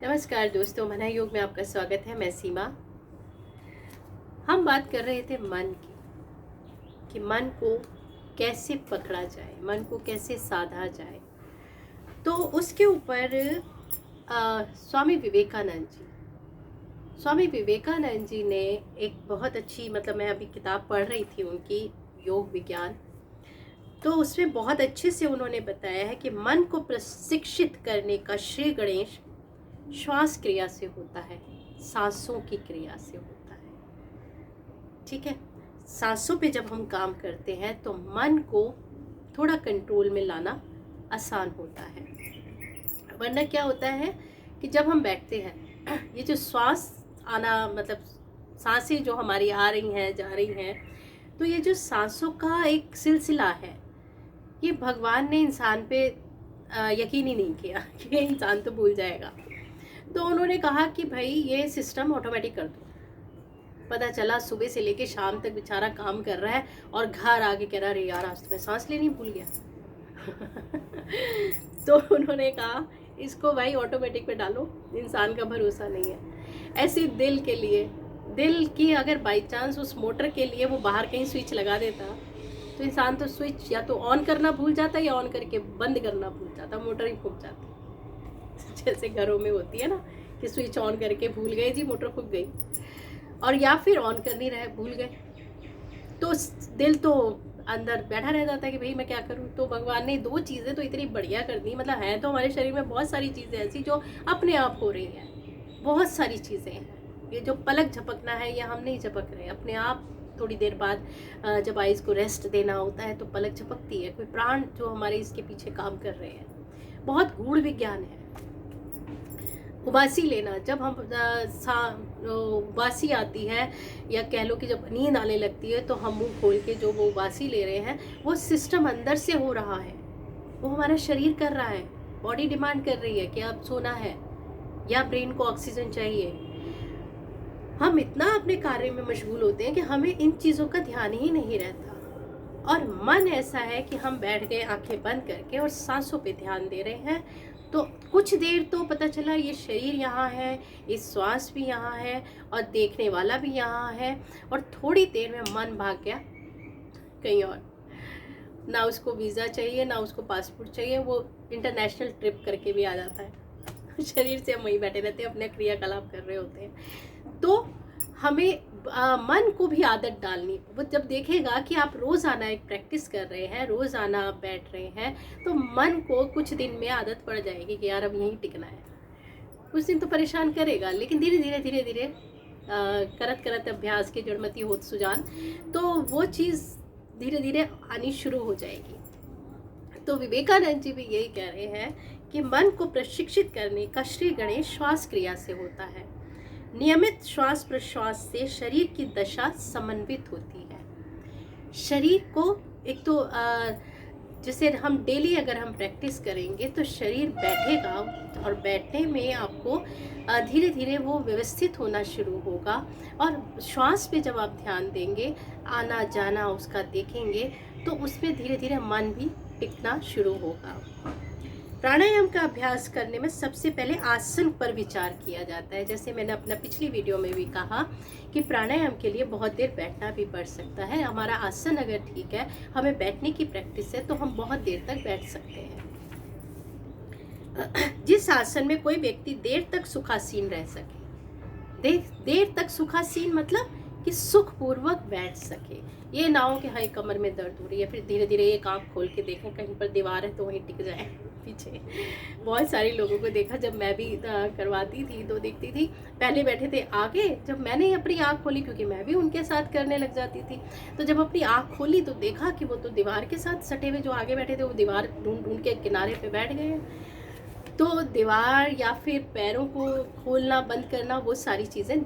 नमस्कार दोस्तों, मना योग में आपका स्वागत है। मैं सीमा। हम बात कर रहे थे मन की, कि मन को कैसे पकड़ा जाए, मन को कैसे साधा जाए। तो उसके ऊपर स्वामी विवेकानंद जी ने एक बहुत अच्छी, मतलब मैं अभी किताब पढ़ रही थी उनकी, योग विज्ञान। तो उसमें बहुत अच्छे से उन्होंने बताया है कि मन को प्रशिक्षित करने का श्री गणेश श्वास क्रिया से होता है, सांसों की क्रिया से होता है। ठीक है, सांसों पे जब हम काम करते हैं तो मन को थोड़ा कंट्रोल में लाना आसान होता है। वरना क्या होता है कि जब हम बैठते हैं, ये जो श्वास आना, मतलब सांसें जो हमारी आ रही हैं जा रही हैं, तो ये जो सांसों का एक सिलसिला है, ये भगवान ने इंसान पे यकीन ही नहीं किया कि इंसान तो भूल जाएगा। तो उन्होंने कहा कि भाई ये सिस्टम ऑटोमेटिक कर दो। पता चला सुबह से लेके शाम तक बेचारा काम कर रहा है और घर आके कह रहा, अरे यार आज तो मैं सांस लेनी भूल गया। तो उन्होंने कहा इसको भाई ऑटोमेटिक पे डालो, इंसान का भरोसा नहीं है। ऐसे दिल के लिए, दिल की अगर बाई चांस उस मोटर के लिए वो बाहर कहीं स्विच लगा देता तो इंसान तो स्विच या तो ऑन करना भूल जाता या ऑन करके बंद करना भूल जाता, मोटर ही फूक जाती। जैसे घरों में होती है ना कि स्विच ऑन करके भूल गए जी, मोटर फूक गई, और या फिर ऑन करनी रहे भूल गए, तो दिल तो अंदर बैठा रह जाता है कि भाई मैं क्या करूं। तो भगवान ने दो चीज़ें तो इतनी बढ़िया कर दी, मतलब है तो हमारे शरीर में बहुत सारी चीज़ें ऐसी जो अपने आप हो रही हैं, बहुत सारी चीज़ें हैं। ये जो पलक झपकना है ये हम नहीं झपक रहे, अपने आप थोड़ी देर बाद जब आइज़ को रेस्ट देना होता है तो पलक झपकती है। कोई प्राण जो हमारे इसके पीछे काम कर रहे हैं, बहुत गूढ़ विज्ञान है। उबासी लेना, जब हम उबासी आती है या कह लो कि जब नींद आने लगती है तो हम मुंह खोल के जो वो उबासी ले रहे हैं, वो सिस्टम अंदर से हो रहा है, वो हमारा शरीर कर रहा है। बॉडी डिमांड कर रही है कि अब सोना है या ब्रेन को ऑक्सीजन चाहिए। हम इतना अपने कार्य में मशगूल होते हैं कि हमें इन चीज़ों का ध्यान ही नहीं रहता। और मन ऐसा है कि हम बैठ गए आंखें बंद करके और सांसों पे ध्यान दे रहे हैं, तो कुछ देर तो पता चला ये शरीर यहाँ है, ये श्वास भी यहाँ है और देखने वाला भी यहाँ है, और थोड़ी देर में मन भाग गया कहीं और। ना उसको वीज़ा चाहिए ना उसको पासपोर्ट चाहिए, वो इंटरनेशनल ट्रिप करके भी आ जाता है। शरीर से हम वहीं बैठे रहते हैं, अपने क्रियाकलाप कर रहे होते हैं। तो हमें मन को भी आदत डालनी। वो जब देखेगा कि आप रोज़ाना एक प्रैक्टिस कर रहे हैं, रोज़ाना आप बैठ रहे हैं, तो मन को कुछ दिन में आदत पड़ जाएगी कि यार अब यहीं टिकना है। कुछ दिन तो परेशान करेगा, लेकिन धीरे धीरे धीरे धीरे करत करत अभ्यास की जड़मति होत सुजान, तो वो चीज़ धीरे धीरे आनी शुरू हो जाएगी। तो विवेकानंद जी भी यही कह रहे हैं कि मन को प्रशिक्षित करने का श्री गणेश श्वास क्रिया से होता है। नियमित श्वास प्रश्वास से शरीर की दशा समन्वित होती है। शरीर को एक तो जैसे हम डेली अगर हम प्रैक्टिस करेंगे तो शरीर बैठेगा, और बैठने में आपको धीरे धीरे वो व्यवस्थित होना शुरू होगा। और श्वास पे जब आप ध्यान देंगे, आना जाना उसका देखेंगे, तो उसमें धीरे धीरे मन भी टिकना शुरू होगा। प्राणायाम का अभ्यास करने में सबसे पहले आसन पर विचार किया जाता है। जैसे मैंने अपना पिछली वीडियो में भी कहा कि प्राणायाम के लिए बहुत देर बैठना भी पड़ सकता है। हमारा आसन अगर ठीक है, हमें बैठने की प्रैक्टिस है, तो हम बहुत देर तक बैठ सकते हैं। जिस आसन में कोई व्यक्ति देर तक सुखासीन रह सके, देर तक सुखासीन मतलब कि सुखपूर्वक बैठ सके। ये ना हो कि हाय कमर में दर्द हो रही है, फिर धीरे धीरे एक आंख खोल के देखें कहीं पर दीवार है तो वहीं टिक जाए पीछे। बहुत सारे लोगों को देखा, जब मैं भी करवाती थी तो देखती थी, पहले बैठे थे आगे, जब मैंने अपनी आंख खोली, क्योंकि मैं भी उनके साथ करने लग जाती थी, तो जब अपनी आंख खोली तो देखा कि वो तो दीवार के साथ सटे हुए जो आगे बैठे थे, वो दीवार ढूंढ ढूंढ के किनारे पे बैठ गए। तो दीवार या फिर पैरों को खोलना बंद करना, वो सारी चीज़ें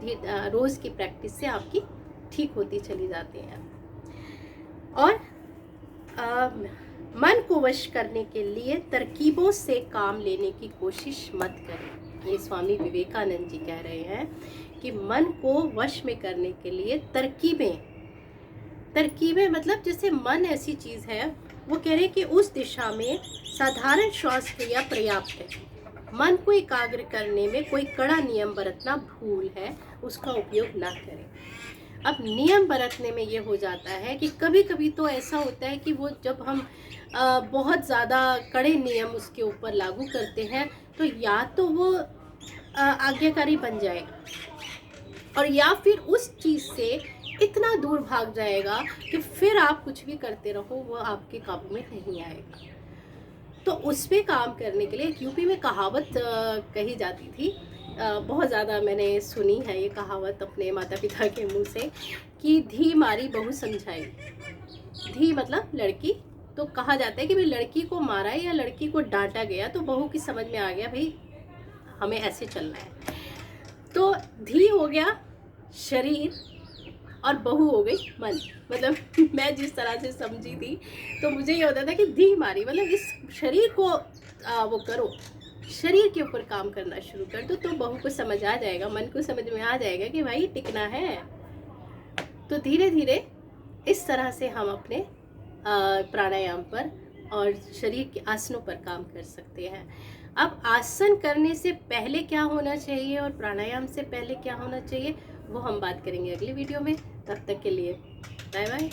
रोज़ की प्रैक्टिस से आपकी ठीक होती चली जाती हैं। और मन को वश करने के लिए तरकीबों से काम लेने की कोशिश मत करें। ये स्वामी विवेकानंद जी कह रहे हैं कि मन को वश में करने के लिए तरकीबें मतलब जैसे मन ऐसी चीज़ है, वो कह रहे हैं कि उस दिशा में साधारण श्वास क्रिया पर्याप्त है। मन को एकाग्र करने में कोई कड़ा नियम बरतना भूल है, उसका उपयोग ना करें। अब नियम बरतने में ये हो जाता है कि कभी कभी तो ऐसा होता है कि वो जब हम बहुत ज़्यादा कड़े नियम उसके ऊपर लागू करते हैं तो या तो वो आज्ञाकारी बन जाएगा और या फिर उस चीज़ से इतना दूर भाग जाएगा कि फिर आप कुछ भी करते रहो वो आपके काबू में नहीं आएगा। तो उस पर काम करने के लिए यूपी में कहावत कही जाती थी, बहुत ज़्यादा मैंने सुनी है ये कहावत अपने माता पिता के मुंह से, कि धी मारी बहू समझाई। धी मतलब लड़की, तो कहा जाता है कि भाई लड़की को मारा या लड़की को डांटा गया तो बहू की समझ में आ गया भाई हमें ऐसे चलना है। तो धी हो गया शरीर और बहू हो गई मन। मतलब मैं जिस तरह से समझी थी तो मुझे ये होता था कि धी मारी मतलब इस शरीर को वो करो, शरीर के ऊपर काम करना शुरू कर दो, तो बहू को समझ आ जाएगा, मन को समझ में आ जाएगा कि भाई टिकना है। तो धीरे धीरे इस तरह से हम अपने प्राणायाम पर और शरीर के आसनों पर काम कर सकते हैं। अब आसन करने से पहले क्या होना चाहिए और प्राणायाम से पहले क्या होना चाहिए वो हम बात करेंगे अगली वीडियो में। तब तक के लिए बाय बाय।